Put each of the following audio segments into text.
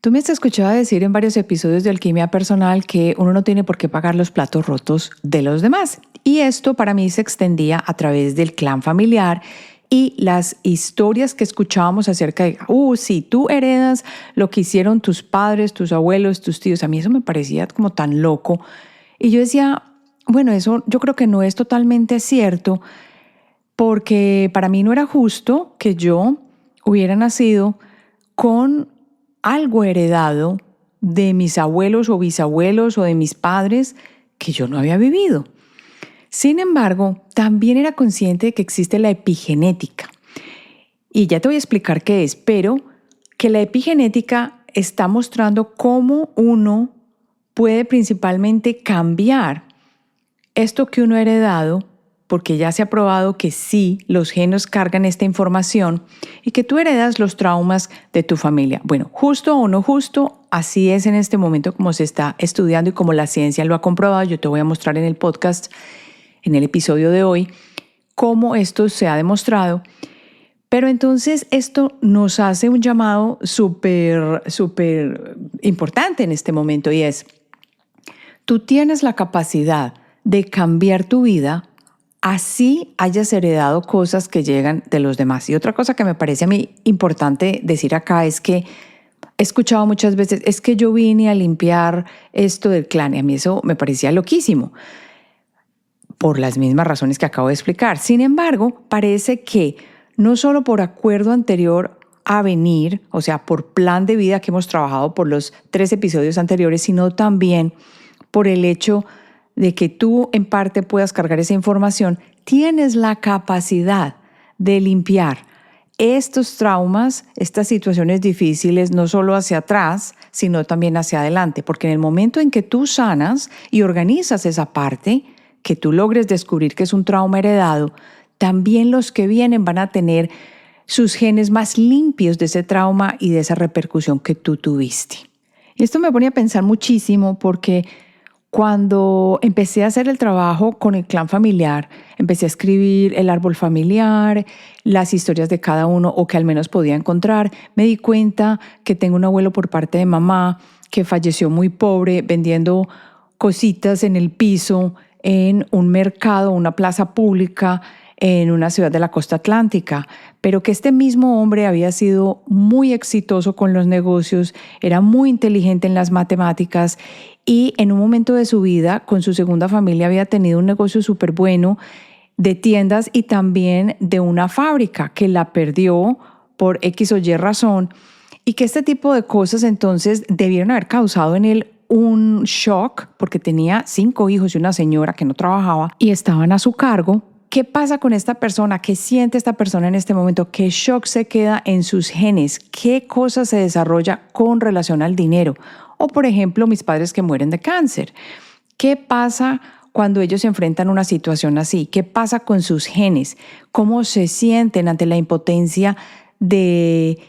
Tú me has escuchado decir en varios episodios de Alquimia Personal que uno no tiene por qué pagar los platos rotos de los demás. Y esto para mí se extendía a través del clan familiar y las historias que escuchábamos acerca de, si tú heredas lo que hicieron tus padres, tus abuelos, tus tíos. A mí eso me parecía como tan loco. Y yo decía, bueno, eso yo creo que no es totalmente cierto, porque para mí no era justo que yo hubiera nacido con algo heredado de mis abuelos o bisabuelos o de mis padres que yo no había vivido. Sin embargo, también era consciente de que existe la epigenética. Y ya te voy a explicar qué es, pero que la epigenética está mostrando cómo uno puede principalmente cambiar esto que uno ha heredado, porque ya se ha probado que sí, los genes cargan esta información y que tú heredas los traumas de tu familia. Bueno, justo o no justo, así es en este momento como se está estudiando y como la ciencia lo ha comprobado. Yo te voy a mostrar en el podcast, en el episodio de hoy, cómo esto se ha demostrado. Pero entonces esto nos hace un llamado súper importante en este momento y es, tú tienes la capacidad de cambiar tu vida así hayas heredado cosas que llegan de los demás. Y otra cosa que me parece a mí importante decir acá es que he escuchado muchas veces, es que yo vine a limpiar esto del clan y a mí eso me parecía loquísimo, por las mismas razones que acabo de explicar. Sin embargo, parece que no solo por acuerdo anterior a venir, o sea, por plan de vida que hemos trabajado por los 3 episodios anteriores, sino también por el hecho de que tú en parte puedas cargar esa información, tienes la capacidad de limpiar estos traumas, estas situaciones difíciles, no solo hacia atrás, sino también hacia adelante, porque en el momento en que tú sanas y organizas esa parte, que tú logres descubrir que es un trauma heredado, también los que vienen van a tener sus genes más limpios de ese trauma y de esa repercusión que tú tuviste. Y esto me pone a pensar muchísimo porque cuando empecé a hacer el trabajo con el clan familiar, empecé a escribir el árbol familiar, las historias de cada uno o que al menos podía encontrar, me di cuenta que tengo un abuelo por parte de mamá que falleció muy pobre vendiendo cositas en el piso en un mercado, una plaza pública en una ciudad de la costa atlántica, pero que este mismo hombre había sido muy exitoso con los negocios, era muy inteligente en las matemáticas y en un momento de su vida con su segunda familia había tenido un negocio súper bueno de tiendas y también de una fábrica que la perdió por X o Y razón y que este tipo de cosas entonces debieron haber causado en él un shock porque tenía 5 hijos y una señora que no trabajaba y estaban a su cargo. ¿Qué pasa con esta persona? ¿Qué siente esta persona en este momento? ¿Qué shock se queda en sus genes? ¿Qué cosa se desarrolla con relación al dinero? O, por ejemplo, mis padres que mueren de cáncer. ¿Qué pasa cuando ellos se enfrentan a una situación así? ¿Qué pasa con sus genes? ¿Cómo se sienten ante la impotencia de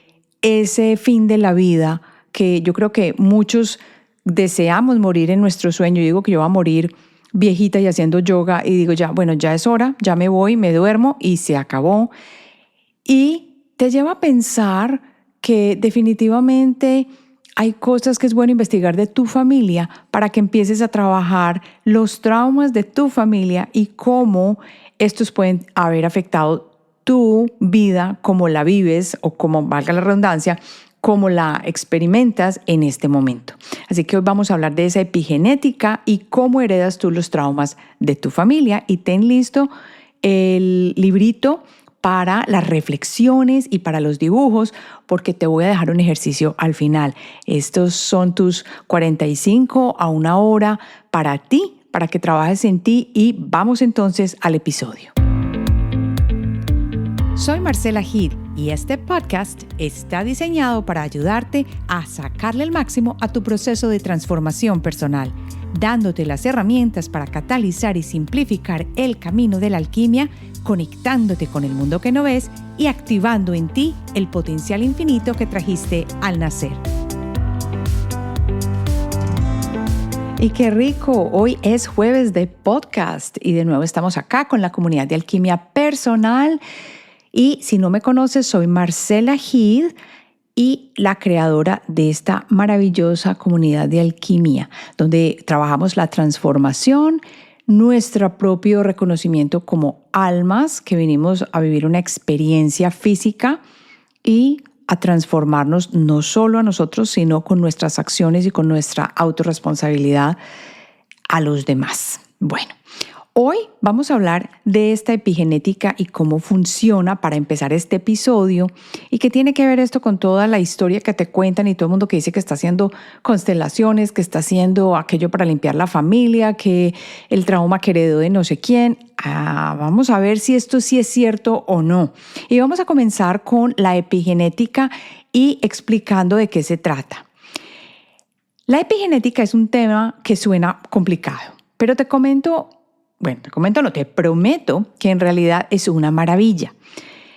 ese fin de la vida? Que yo creo que muchos deseamos morir en nuestro sueño. Yo digo que yo voy a morir viejita y haciendo yoga y digo ya es hora, ya me voy, me duermo y se acabó. Y te lleva a pensar que definitivamente hay cosas que es bueno investigar de tu familia para que empieces a trabajar los traumas de tu familia y cómo estos pueden haber afectado tu vida, cómo la vives o como valga la redundancia, cómo la experimentas en este momento. Así que hoy vamos a hablar de esa epigenética y cómo heredas tú los traumas de tu familia. Y ten listo el librito para las reflexiones y para los dibujos, porque te voy a dejar un ejercicio al final. Estos son tus 45 a 1 hora para ti, para que trabajes en ti y vamos entonces al episodio. Soy Marcela Heed y este podcast está diseñado para ayudarte a sacarle el máximo a tu proceso de transformación personal, dándote las herramientas para catalizar y simplificar el camino de la alquimia, conectándote con el mundo que no ves y activando en ti el potencial infinito que trajiste al nacer. Y qué rico, hoy es jueves de podcast y de nuevo estamos acá con la comunidad de Alquimia Personal. Y si no me conoces, soy Marcela Heed y la creadora de esta maravillosa comunidad de alquimia, donde trabajamos la transformación, nuestro propio reconocimiento como almas que venimos a vivir una experiencia física y a transformarnos no solo a nosotros, sino con nuestras acciones y con nuestra autorresponsabilidad a los demás. Bueno, hoy vamos a hablar de esta epigenética y cómo funciona para empezar este episodio y qué tiene que ver esto con toda la historia que te cuentan y todo el mundo que dice que está haciendo constelaciones, que está haciendo aquello para limpiar la familia, que el trauma que heredó de no sé quién. Vamos a ver si esto sí es cierto o no. Y vamos a comenzar con la epigenética y explicando de qué se trata. La epigenética es un tema que suena complicado, pero te prometo que en realidad es una maravilla,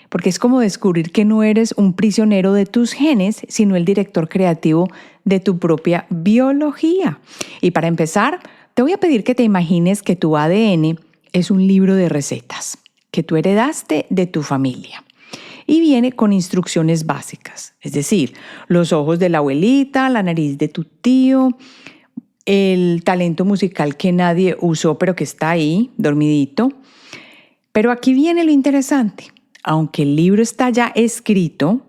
porque es como descubrir que no eres un prisionero de tus genes, sino el director creativo de tu propia biología. Y para empezar, te voy a pedir que te imagines que tu ADN es un libro de recetas que tú heredaste de tu familia. Y viene con instrucciones básicas, es decir, los ojos de la abuelita, la nariz de tu tío, el talento musical que nadie usó pero que está ahí, dormidito. Pero aquí viene lo interesante. Aunque el libro está ya escrito,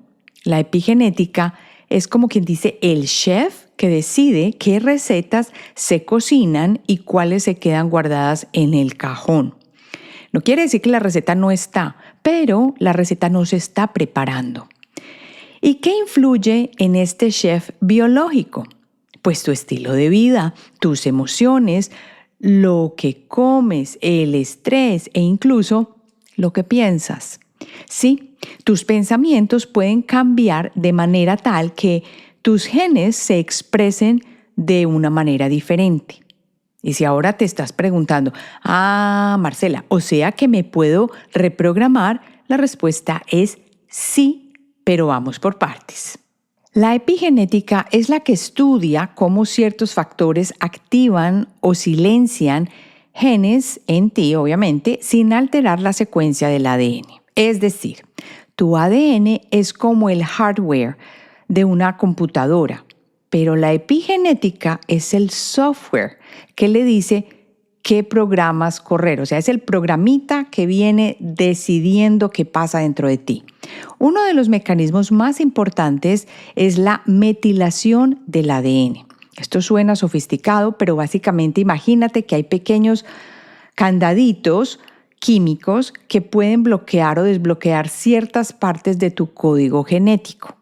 la epigenética es como quien dice el chef que decide qué recetas se cocinan y cuáles se quedan guardadas en el cajón. No quiere decir que la receta no está, pero la receta no se está preparando. ¿Y qué influye en este chef biológico? Pues tu estilo de vida, tus emociones, lo que comes, el estrés e incluso lo que piensas. Sí, tus pensamientos pueden cambiar de manera tal que tus genes se expresen de una manera diferente. Y si ahora te estás preguntando, Marcela, o sea que me puedo reprogramar, la respuesta es sí, pero vamos por partes. La epigenética es la que estudia cómo ciertos factores activan o silencian genes en ti, obviamente, sin alterar la secuencia del ADN. Es decir, tu ADN es como el hardware de una computadora, pero la epigenética es el software que le dice qué programas correr. O sea, es el programita que viene decidiendo qué pasa dentro de ti. Uno de los mecanismos más importantes es la metilación del ADN. Esto suena sofisticado, pero básicamente imagínate que hay pequeños candaditos químicos que pueden bloquear o desbloquear ciertas partes de tu código genético.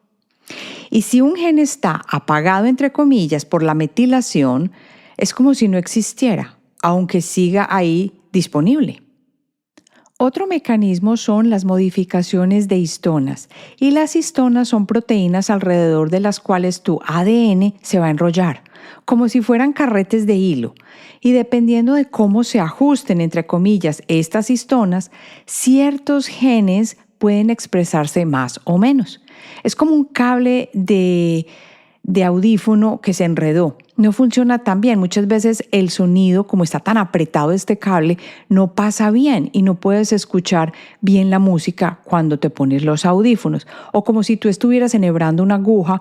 Y si un gen está apagado, entre comillas, por la metilación, es como si no existiera, aunque siga ahí disponible. Otro mecanismo son las modificaciones de histonas, y las histonas son proteínas alrededor de las cuales tu ADN se va a enrollar, como si fueran carretes de hilo, y dependiendo de cómo se ajusten, entre comillas, estas histonas, ciertos genes pueden expresarse más o menos. Es como un cable de audífono que se enredó. No funciona tan bien. Muchas veces el sonido, como está tan apretado este cable, no pasa bien y no puedes escuchar bien la música cuando te pones los audífonos. O como si tú estuvieras enhebrando una aguja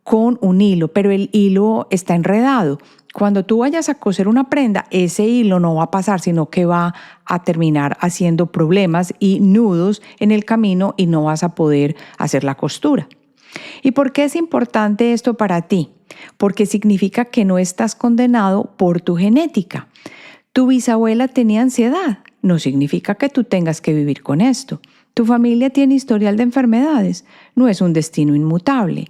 con un hilo, pero el hilo está enredado. Cuando tú vayas a coser una prenda, ese hilo no va a pasar, sino que va a terminar haciendo problemas y nudos en el camino y no vas a poder hacer la costura. ¿Y por qué es importante esto para ti? Porque significa que no estás condenado por tu genética. Tu bisabuela tenía ansiedad. No significa que tú tengas que vivir con esto. Tu familia tiene historial de enfermedades. No es un destino inmutable.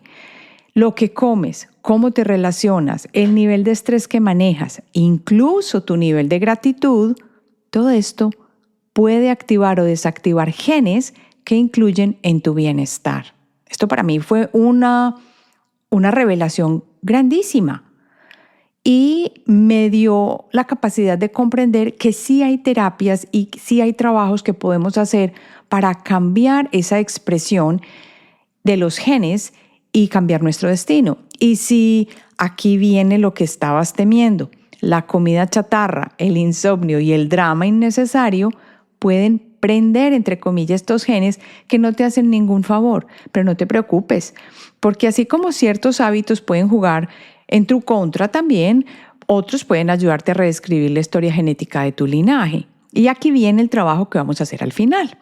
Lo que comes, cómo te relacionas, el nivel de estrés que manejas, incluso tu nivel de gratitud, todo esto puede activar o desactivar genes que incluyen en tu bienestar. Esto para mí fue una revelación grandísima y me dio la capacidad de comprender que sí hay terapias y sí hay trabajos que podemos hacer para cambiar esa expresión de los genes y cambiar nuestro destino. Y si aquí viene lo que estabas temiendo, la comida chatarra, el insomnio y el drama innecesario pueden reprender, entre comillas, estos genes que no te hacen ningún favor. Pero no te preocupes, porque así como ciertos hábitos pueden jugar en tu contra también, otros pueden ayudarte a reescribir la historia genética de tu linaje. Y aquí viene el trabajo que vamos a hacer al final.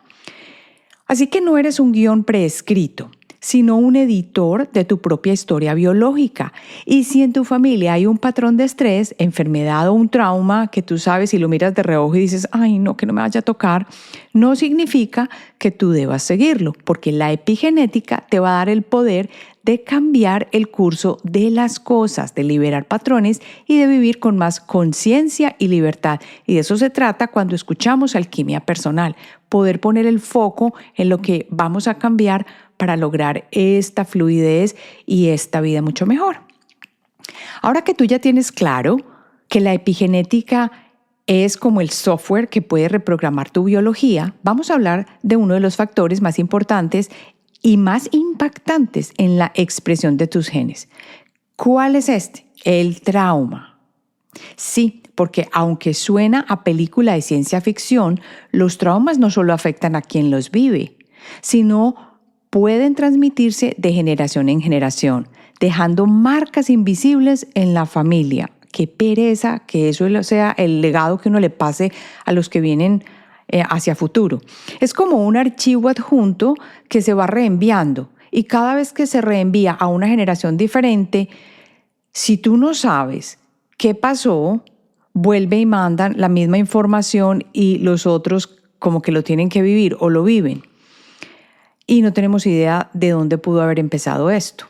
Así que no eres un guión preescrito, sino un editor de tu propia historia biológica. Y si en tu familia hay un patrón de estrés, enfermedad o un trauma que tú sabes y lo miras de reojo y dices, ay no, que no me vaya a tocar, no significa que tú debas seguirlo, porque la epigenética te va a dar el poder de cambiar el curso de las cosas, de liberar patrones y de vivir con más conciencia y libertad. Y de eso se trata cuando escuchamos Alquimia Personal, poder poner el foco en lo que vamos a cambiar para lograr esta fluidez y esta vida mucho mejor. Ahora que tú ya tienes claro que la epigenética es como el software que puede reprogramar tu biología, vamos a hablar de uno de los factores más importantes y más impactantes en la expresión de tus genes. ¿Cuál es este? El trauma. Sí, porque aunque suena a película de ciencia ficción, los traumas no solo afectan a quien los vive, sino pueden transmitirse de generación en generación, dejando marcas invisibles en la familia. Qué pereza que eso sea el legado que uno le pase a los que vienen hacia futuro. Es como un archivo adjunto que se va reenviando y cada vez que se reenvía a una generación diferente, si tú no sabes qué pasó, vuelve y mandan la misma información y los otros como que lo tienen que vivir o lo viven. Y no tenemos idea de dónde pudo haber empezado esto.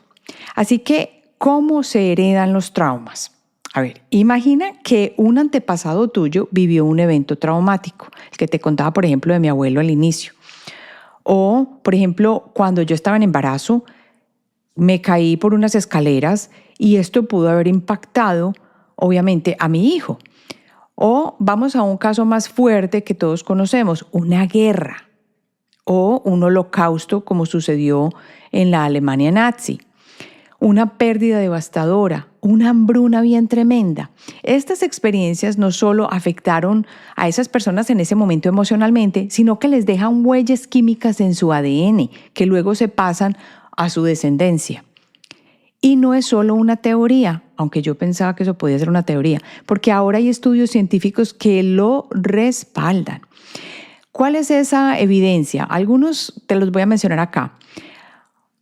Así que, ¿cómo se heredan los traumas? A ver, imagina que un antepasado tuyo vivió un evento traumático, el que te contaba, por ejemplo, de mi abuelo al inicio. O, por ejemplo, cuando yo estaba en embarazo, me caí por unas escaleras y esto pudo haber impactado, obviamente, a mi hijo. O vamos a un caso más fuerte que todos conocemos, una guerra o un holocausto como sucedió en la Alemania nazi. Una pérdida devastadora, una hambruna bien tremenda. Estas experiencias no solo afectaron a esas personas en ese momento emocionalmente, sino que les dejan huellas químicas en su ADN que luego se pasan a su descendencia. Y no es solo una teoría, aunque yo pensaba que eso podía ser una teoría, porque ahora hay estudios científicos que lo respaldan. ¿Cuál es esa evidencia? Algunos te los voy a mencionar acá.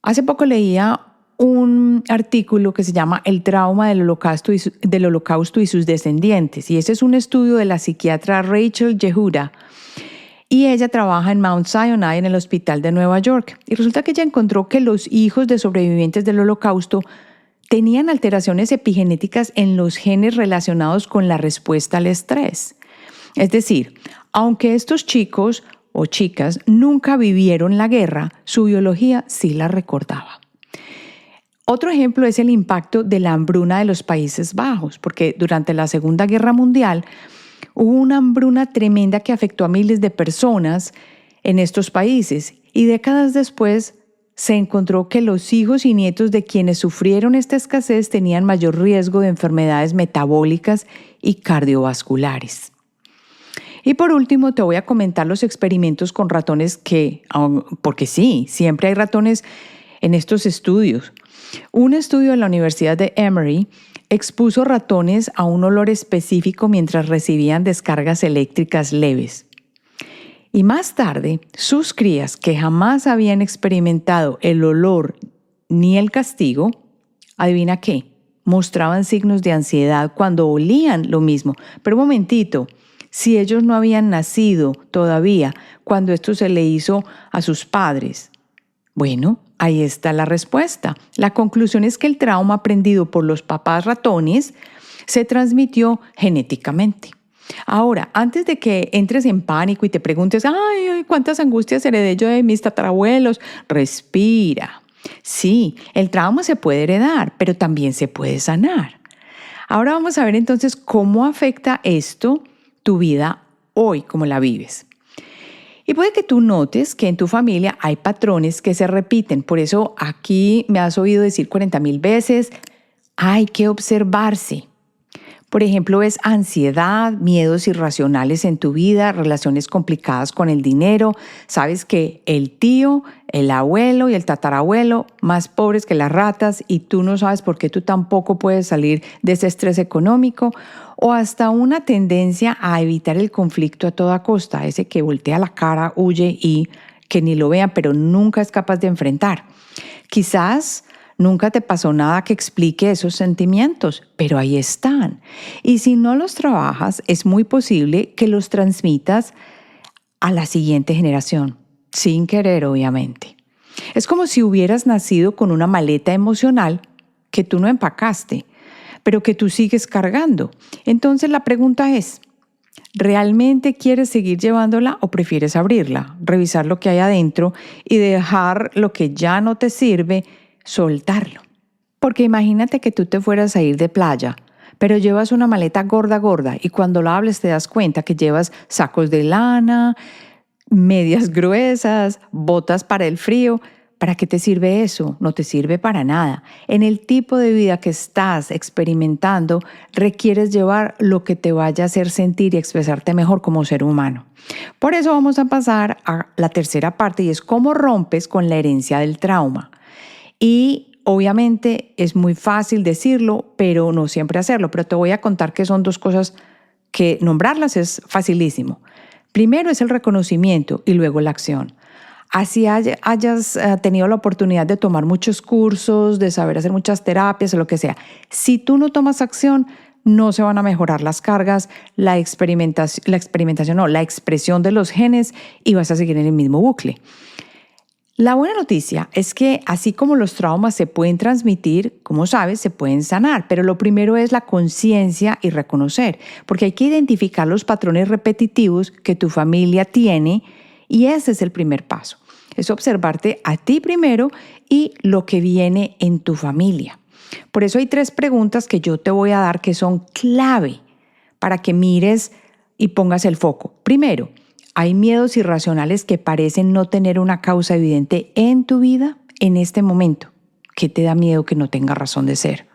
Hace poco leía un artículo que se llama El trauma del holocausto y sus descendientes. Y ese es un estudio de la psiquiatra Rachel Yehuda. Y ella trabaja en Mount Sinai en el hospital de Nueva York. Y resulta que ella encontró que los hijos de sobrevivientes del holocausto tenían alteraciones epigenéticas en los genes relacionados con la respuesta al estrés. Es decir, aunque estos chicos o chicas nunca vivieron la guerra, su biología sí la recordaba. Otro ejemplo es el impacto de la hambruna de los Países Bajos, porque durante la Segunda Guerra Mundial hubo una hambruna tremenda que afectó a miles de personas en estos países y décadas después se encontró que los hijos y nietos de quienes sufrieron esta escasez tenían mayor riesgo de enfermedades metabólicas y cardiovasculares. Y por último te voy a comentar los experimentos con ratones porque sí, siempre hay ratones en estos estudios. Un estudio de la Universidad de Emory expuso ratones a un olor específico mientras recibían descargas eléctricas leves. Y más tarde, sus crías, que jamás habían experimentado el olor ni el castigo, ¿adivina qué? Mostraban signos de ansiedad cuando olían lo mismo. Pero un momentito, si ellos no habían nacido todavía cuando esto se le hizo a sus padres. Bueno, ahí está la respuesta. La conclusión es que el trauma aprendido por los papás ratones se transmitió genéticamente. Ahora, antes de que entres en pánico y te preguntes, ay, cuántas angustias heredé yo de mis tatarabuelos, respira. Sí, el trauma se puede heredar, pero también se puede sanar. Ahora vamos a ver entonces cómo afecta esto tu vida hoy, cómo la vives. Y puede que tú notes que en tu familia hay patrones que se repiten. Por eso aquí me has oído decir 40,000 veces, hay que observarse. Por ejemplo, ves ansiedad, miedos irracionales en tu vida, relaciones complicadas con el dinero. Sabes que el tío, el abuelo y el tatarabuelo más pobres que las ratas y tú no sabes por qué tú tampoco puedes salir de ese estrés económico. O hasta una tendencia a evitar el conflicto a toda costa, ese que voltea la cara, huye y que ni lo vean, pero nunca es capaz de enfrentar. Quizás nunca te pasó nada que explique esos sentimientos, pero ahí están. Y si no los trabajas, es muy posible que los transmitas a la siguiente generación, sin querer, obviamente. Es como si hubieras nacido con una maleta emocional que tú no empacaste, pero que tú sigues cargando. Entonces la pregunta es, ¿realmente quieres seguir llevándola o prefieres abrirla, revisar lo que hay adentro y dejar lo que ya no te sirve, soltarlo? Porque imagínate que tú te fueras a ir de playa, pero llevas una maleta gorda, gorda, y cuando la hables te das cuenta que llevas sacos de lana, medias gruesas, botas para el frío. ¿Para qué te sirve eso? No te sirve para nada. En el tipo de vida que estás experimentando, requieres llevar lo que te vaya a hacer sentir y expresarte mejor como ser humano. Por eso vamos a pasar a la tercera parte y es cómo rompes con la herencia del trauma. Y obviamente es muy fácil decirlo, pero no siempre hacerlo. Pero te voy a contar que son dos cosas que nombrarlas es facilísimo. Primero es el reconocimiento y luego la acción. Así hayas tenido la oportunidad de tomar muchos cursos, de saber hacer muchas terapias o lo que sea. Si tú no tomas acción, no se van a mejorar las cargas, la expresión de los genes y vas a seguir en el mismo bucle. La buena noticia es que así como los traumas se pueden transmitir, como sabes, se pueden sanar, pero lo primero es la conciencia y reconocer, porque hay que identificar los patrones repetitivos que tu familia tiene y ese es el primer paso. Es observarte a ti primero y lo que viene en tu familia. Por eso hay 3 preguntas que yo te voy a dar que son clave para que mires y pongas el foco. Primero, ¿hay miedos irracionales que parecen no tener una causa evidente en tu vida en este momento? ¿Qué te da miedo que no tenga razón de ser?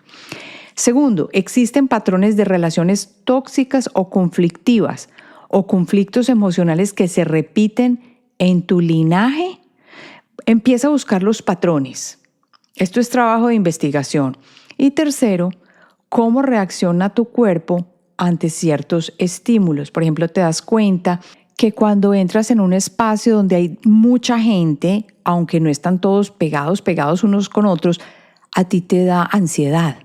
Segundo, ¿existen patrones de relaciones tóxicas o conflictivas o conflictos emocionales que se repiten en tu linaje? Empieza a buscar los patrones. Esto es trabajo de investigación. Y tercero, ¿cómo reacciona tu cuerpo ante ciertos estímulos? Por ejemplo, te das cuenta que cuando entras en un espacio donde hay mucha gente, aunque no están todos pegados unos con otros, a ti te da ansiedad.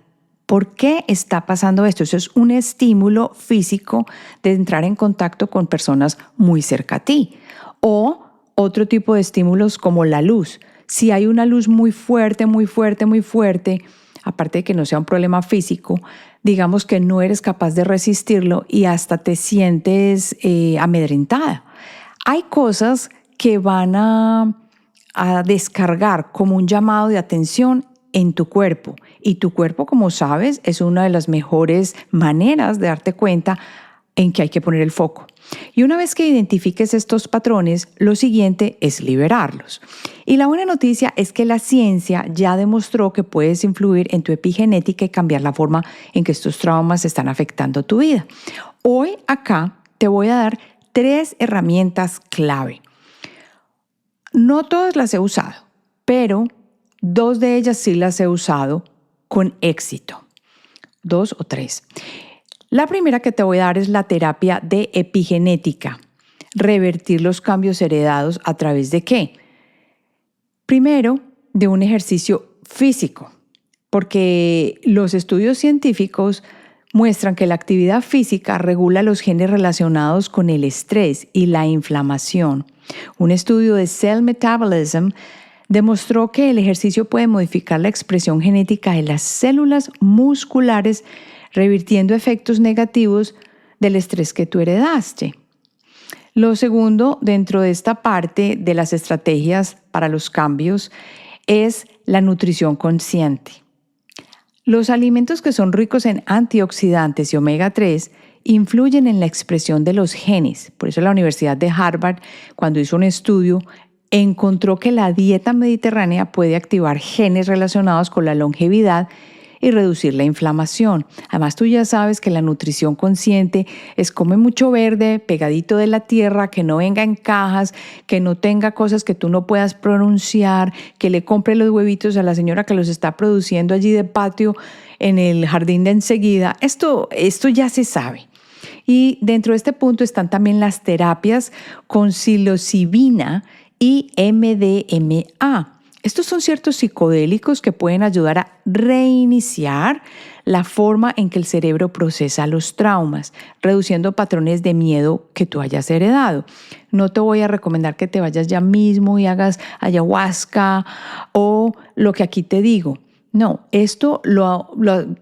¿Por qué está pasando esto? Eso es un estímulo físico de entrar en contacto con personas muy cerca a ti. O otro tipo de estímulos como la luz. Si hay una luz muy fuerte, aparte de que no sea un problema físico, digamos que no eres capaz de resistirlo y hasta te sientes amedrentada. Hay cosas que van a descargar como un llamado de atención en tu cuerpo. Y tu cuerpo, como sabes, es una de las mejores maneras de darte cuenta en que hay que poner el foco. Y una vez que identifiques estos patrones, lo siguiente es liberarlos. Y la buena noticia es que la ciencia ya demostró que puedes influir en tu epigenética y cambiar la forma en que estos traumas están afectando tu vida. Hoy acá te voy a dar 3 herramientas clave. No todas las he usado, pero 2 de ellas sí las he usado con éxito. 2 o 3. La primera que te voy a dar es la terapia de epigenética. Revertir los cambios heredados ¿a través de qué? Primero, de un ejercicio físico, porque los estudios científicos muestran que la actividad física regula los genes relacionados con el estrés y la inflamación. Un estudio de Cell Metabolism demostró que el ejercicio puede modificar la expresión genética de las células musculares, revirtiendo efectos negativos del estrés que tú heredaste. Lo segundo, dentro de esta parte de las estrategias para los cambios, es la nutrición consciente. Los alimentos que son ricos en antioxidantes y omega 3 influyen en la expresión de los genes. Por eso la Universidad de Harvard, cuando hizo un estudio, encontró que la dieta mediterránea puede activar genes relacionados con la longevidad y reducir la inflamación. Además, tú ya sabes que la nutrición consciente es come mucho verde, pegadito de la tierra, que no venga en cajas, que no tenga cosas que tú no puedas pronunciar, que le compre los huevitos a la señora que los está produciendo allí de patio en el jardín de enseguida. Esto ya se sabe. Y dentro de este punto están también las terapias con psilocibina y MDMA. Estos son ciertos psicodélicos que pueden ayudar a reiniciar la forma en que el cerebro procesa los traumas, reduciendo patrones de miedo que tú hayas heredado. No te voy a recomendar que te vayas ya mismo y hagas ayahuasca o lo que aquí te digo. No, esto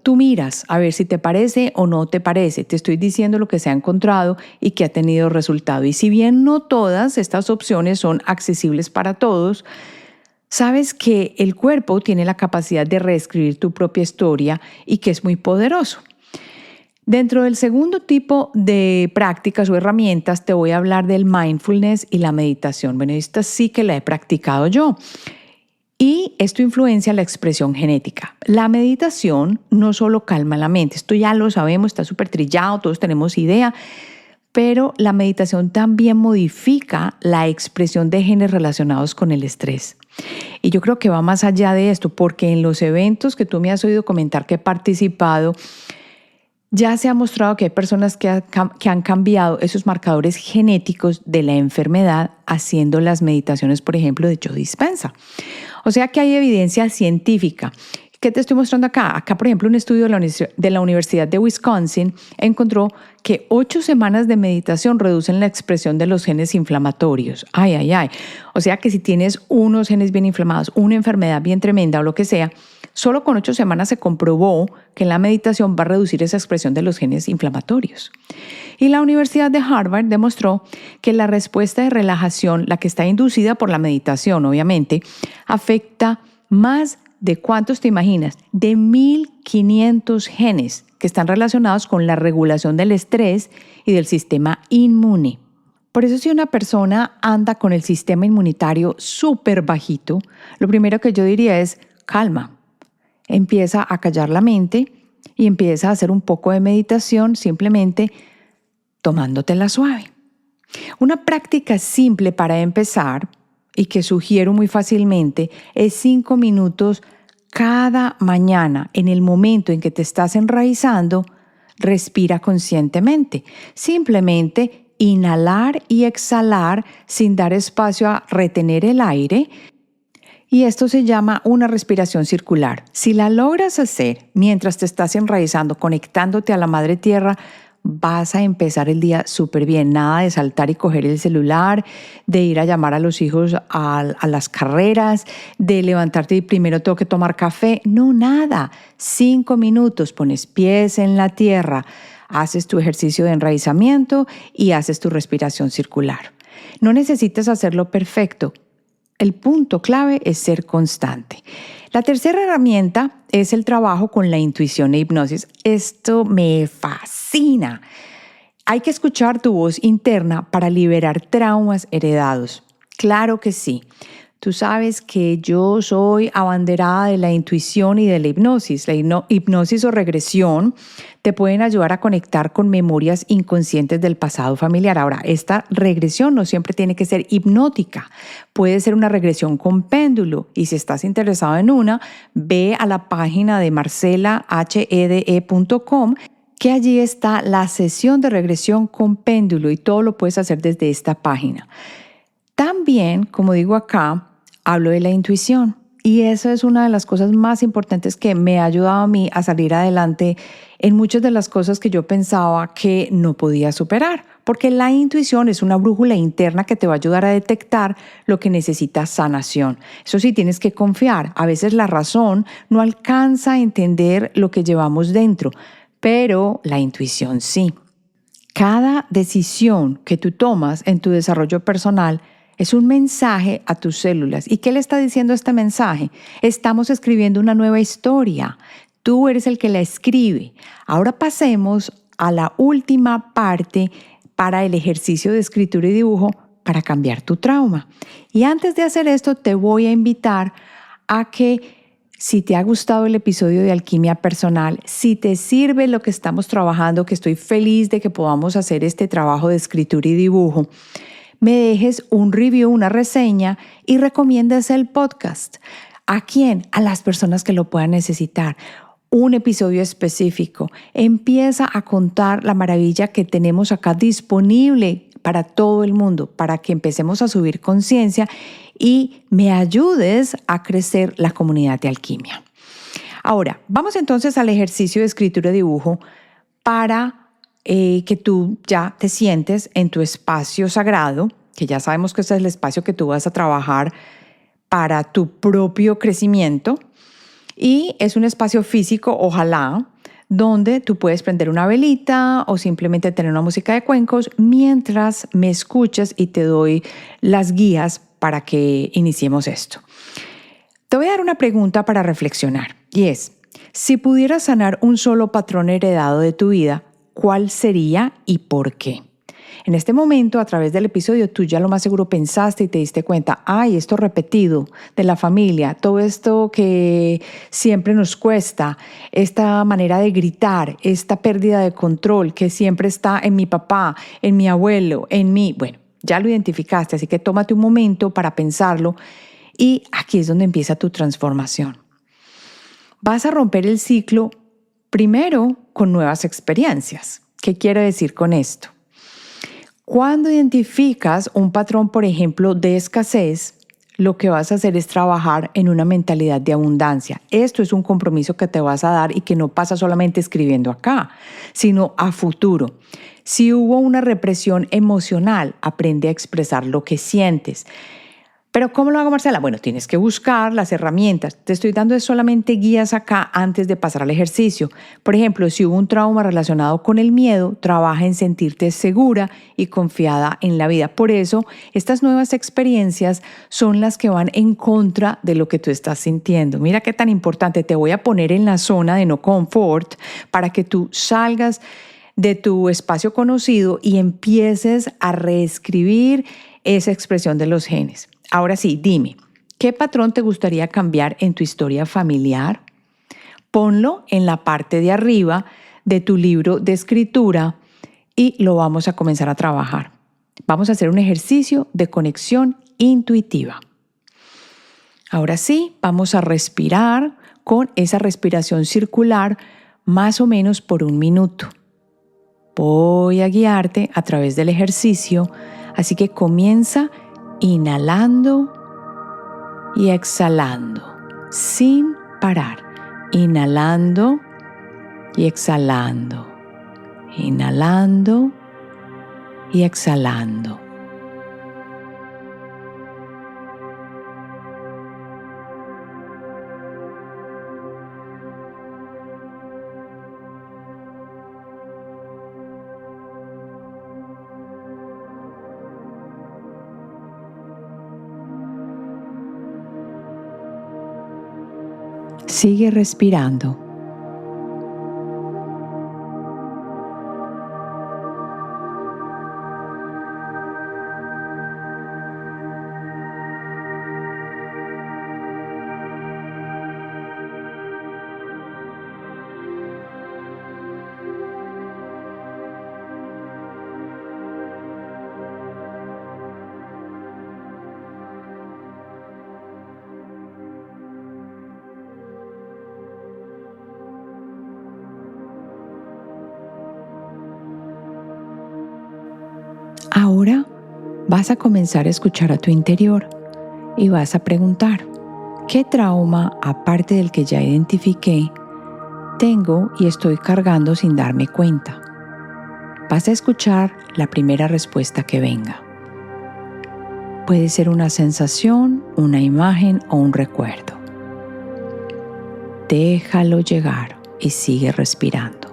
tú miras a ver si te parece o no te parece. Te estoy diciendo lo que se ha encontrado y que ha tenido resultado. Y si bien no todas estas opciones son accesibles para todos, sabes que el cuerpo tiene la capacidad de reescribir tu propia historia y que es muy poderoso. Dentro del segundo tipo de prácticas o herramientas te voy a hablar del mindfulness y la meditación. Bueno, esta sí que la he practicado yo. Y esto influencia la expresión genética. La meditación no solo calma la mente, esto ya lo sabemos, está súper trillado, todos tenemos idea, pero la meditación también modifica la expresión de genes relacionados con el estrés. Y yo creo que va más allá de esto, porque en los eventos que tú me has oído comentar que he participado, ya se ha mostrado que hay personas que han cambiado esos marcadores genéticos de la enfermedad haciendo las meditaciones, por ejemplo, de Joe Dispenza. O sea que hay evidencia científica. ¿Qué te estoy mostrando acá? Acá, por ejemplo, un estudio de la Universidad de Wisconsin encontró que 8 semanas de meditación reducen la expresión de los genes inflamatorios. Ay, ay, ay. O sea que si tienes unos genes bien inflamados, una enfermedad bien tremenda o lo que sea, solo con 8 semanas se comprobó que la meditación va a reducir esa expresión de los genes inflamatorios. Y la Universidad de Harvard demostró que la respuesta de relajación, la que está inducida por la meditación, obviamente, afecta más de ¿cuántos te imaginas? De 1.500 genes que están relacionados con la regulación del estrés y del sistema inmune. Por eso si una persona anda con el sistema inmunitario súper bajito, lo primero que yo diría es calma. Empieza a callar la mente y empieza a hacer un poco de meditación simplemente tomándotela suave. Una práctica simple para empezar y que sugiero muy fácilmente es 5 minutos cada mañana. En el momento en que te estás enraizando, respira conscientemente. Simplemente inhalar y exhalar sin dar espacio a retener el aire. Y esto se llama una respiración circular. Si la logras hacer mientras te estás enraizando, conectándote a la madre tierra, vas a empezar el día súper bien. Nada de saltar y coger el celular, de ir a llamar a los hijos a las carreras, de levantarte y primero tengo que tomar café. No, nada. 5 minutos, pones pies en la tierra, haces tu ejercicio de enraizamiento y haces tu respiración circular. No necesitas hacerlo perfecto. El punto clave es ser constante. La tercera herramienta es el trabajo con la intuición e hipnosis. Esto me fascina. Hay que escuchar tu voz interna para liberar traumas heredados. Claro que sí. Tú sabes que yo soy abanderada de la intuición y de la hipnosis. La hipnosis o regresión te pueden ayudar a conectar con memorias inconscientes del pasado familiar. Ahora, esta regresión no siempre tiene que ser hipnótica. Puede ser una regresión con péndulo. Y si estás interesado en una, ve a la página de marcelahede.com, que allí está la sesión de regresión con péndulo y todo lo puedes hacer desde esta página. También, como digo acá, hablo de la intuición y eso es una de las cosas más importantes que me ha ayudado a mí a salir adelante en muchas de las cosas que yo pensaba que no podía superar, porque la intuición es una brújula interna que te va a ayudar a detectar lo que necesita sanación. Eso sí, tienes que confiar. A veces la razón no alcanza a entender lo que llevamos dentro, pero la intuición sí. Cada decisión que tú tomas en tu desarrollo personal es un mensaje a tus células. ¿Y qué le está diciendo este mensaje? Estamos escribiendo una nueva historia. Tú eres el que la escribe. Ahora pasemos a la última parte para el ejercicio de escritura y dibujo para cambiar tu trauma. Y antes de hacer esto, te voy a invitar a que Si te ha gustado el episodio de Alquimia Personal, si te sirve lo que estamos trabajando, que estoy feliz de que podamos hacer este trabajo de escritura y dibujo, me dejes un review, una reseña y recomiendas el podcast. ¿A quién? A las personas que lo puedan necesitar. Un episodio específico. Empieza a contar la maravilla que tenemos acá disponible para todo el mundo, para que empecemos a subir conciencia y me ayudes a crecer la comunidad de alquimia. Ahora, vamos entonces al ejercicio de escritura y dibujo para que tú ya te sientes en tu espacio sagrado, que ya sabemos que ese es el espacio que tú vas a trabajar para tu propio crecimiento. Y es un espacio físico, ojalá, donde tú puedes prender una velita o simplemente tener una música de cuencos mientras me escuchas y te doy las guías para que iniciemos esto. Te voy a dar una pregunta para reflexionar y es, si pudieras sanar un solo patrón heredado de tu vida, ¿cuál sería y por qué? En este momento, a través del episodio, tú ya lo más seguro pensaste y te diste cuenta, ay, esto repetido de la familia, todo esto que siempre nos cuesta, esta manera de gritar, esta pérdida de control que siempre está en mi papá, en mi abuelo, en mí. Bueno, ya lo identificaste, así que tómate un momento para pensarlo y aquí es donde empieza tu transformación. Vas a romper el ciclo primero con nuevas experiencias. ¿Qué quiero decir con esto? Cuando identificas un patrón, por ejemplo, de escasez, lo que vas a hacer es trabajar en una mentalidad de abundancia. Esto es un compromiso que te vas a dar y que no pasa solamente escribiendo acá, sino a futuro. Si hubo una represión emocional, aprende a expresar lo que sientes. ¿Pero cómo lo hago, Marcela? Bueno, tienes que buscar las herramientas. Te estoy dando solamente guías acá antes de pasar al ejercicio. Por ejemplo, si hubo un trauma relacionado con el miedo, trabaja en sentirte segura y confiada en la vida. Por eso, estas nuevas experiencias son las que van en contra de lo que tú estás sintiendo. Mira qué tan importante. Te voy a poner en la zona de no confort para que tú salgas de tu espacio conocido y empieces a reescribir esa expresión de los genes. Ahora sí, dime, ¿qué patrón te gustaría cambiar en tu historia familiar? Ponlo en la parte de arriba de tu libro de escritura y lo vamos a comenzar a trabajar. Vamos a hacer un ejercicio de conexión intuitiva. Ahora sí, vamos a respirar con esa respiración circular más o menos por 1 minuto. Voy a guiarte a través del ejercicio, así que comienza inhalando y exhalando, sin parar. Inhalando y exhalando. Inhalando y exhalando. Sigue respirando. Ahora vas a comenzar a escuchar a tu interior y vas a preguntar, ¿qué trauma, aparte del que ya identifiqué, tengo y estoy cargando sin darme cuenta? Vas a escuchar la primera respuesta que venga. Puede ser una sensación, una imagen o un recuerdo. Déjalo llegar y sigue respirando.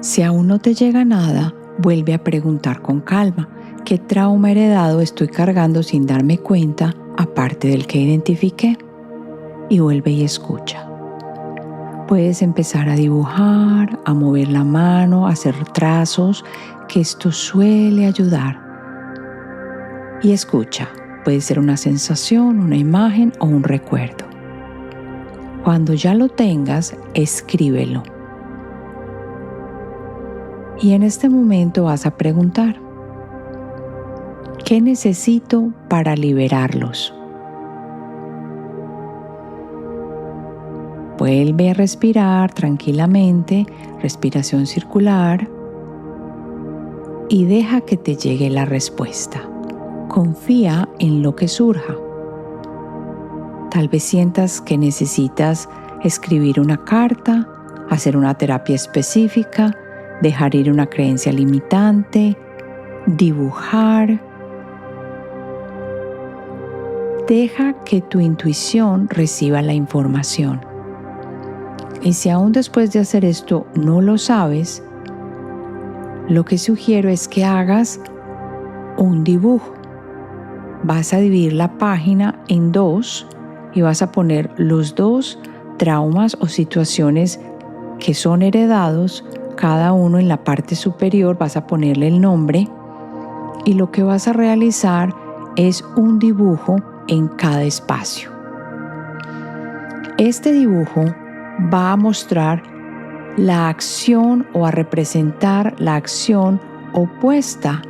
Si aún no te llega nada, vuelve a preguntar con calma: ¿qué trauma heredado estoy cargando sin darme cuenta, aparte del que identifiqué? Y vuelve y escucha. Puedes empezar a dibujar, a mover la mano, a hacer trazos, que esto suele ayudar. Y escucha, puede ser una sensación, una imagen o un recuerdo. Cuando ya lo tengas, escríbelo. Y en este momento vas a preguntar: ¿qué necesito para liberarlos? Vuelve a respirar tranquilamente, respiración circular, y deja que te llegue la respuesta. Confía en lo que surja. Tal vez sientas que necesitas escribir una carta, hacer una terapia específica, dejar ir una creencia limitante, dibujar. Deja que tu intuición reciba la información. Y si aún después de hacer esto no lo sabes, lo que sugiero es que hagas un dibujo. Vas a dividir la página en 2 y vas a poner los 2 traumas o situaciones que son heredados. Cada uno en la parte superior vas a ponerle el nombre, y lo que vas a realizar es un dibujo en cada espacio. Este dibujo va a mostrar la acción o a representar la acción opuesta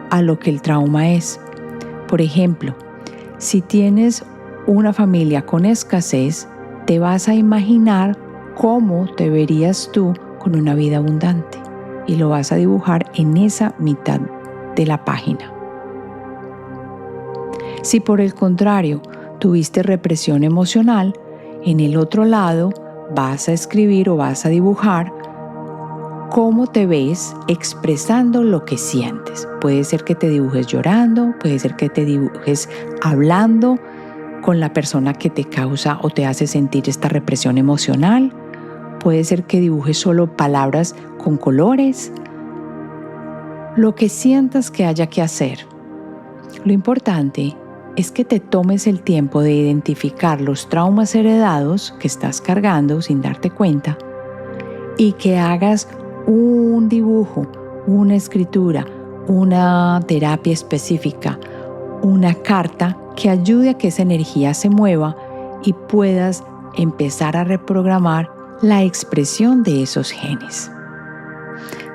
a lo que el trauma es. Por ejemplo, si tienes una familia con escasez, te vas a imaginar cómo te verías tú con una vida abundante, y lo vas a dibujar en esa mitad de la página. Si por el contrario tuviste represión emocional, en el otro lado vas a escribir o vas a dibujar cómo te ves expresando lo que sientes. Puede ser que te dibujes llorando, puede ser que te dibujes hablando con la persona que te causa o te hace sentir esta represión emocional. Puede ser que dibujes solo palabras con colores. Lo que sientas que haya que hacer. Lo importante es que te tomes el tiempo de identificar los traumas heredados que estás cargando sin darte cuenta, y que hagas un dibujo, una escritura, una terapia específica, una carta que ayude a que esa energía se mueva y puedas empezar a reprogramar la expresión de esos genes.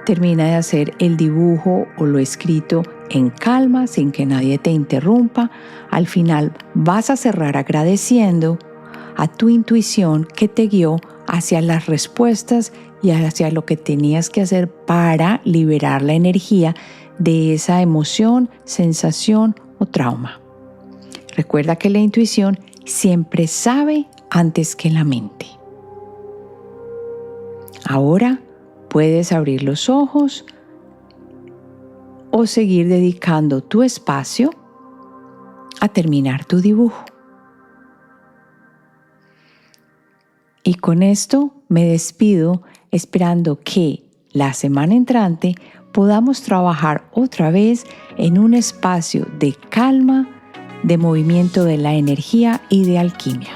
Termina de hacer el dibujo o lo escrito en calma, sin que nadie te interrumpa. Al final vas a cerrar agradeciendo a tu intuición que te guió hacia las respuestas y hacia lo que tenías que hacer para liberar la energía de esa emoción, sensación o trauma. Recuerda que la intuición siempre sabe antes que la mente. Ahora puedes abrir los ojos o seguir dedicando tu espacio a terminar tu dibujo. Y con esto me despido, esperando que la semana entrante podamos trabajar otra vez en un espacio de calma, de movimiento de la energía y de alquimia.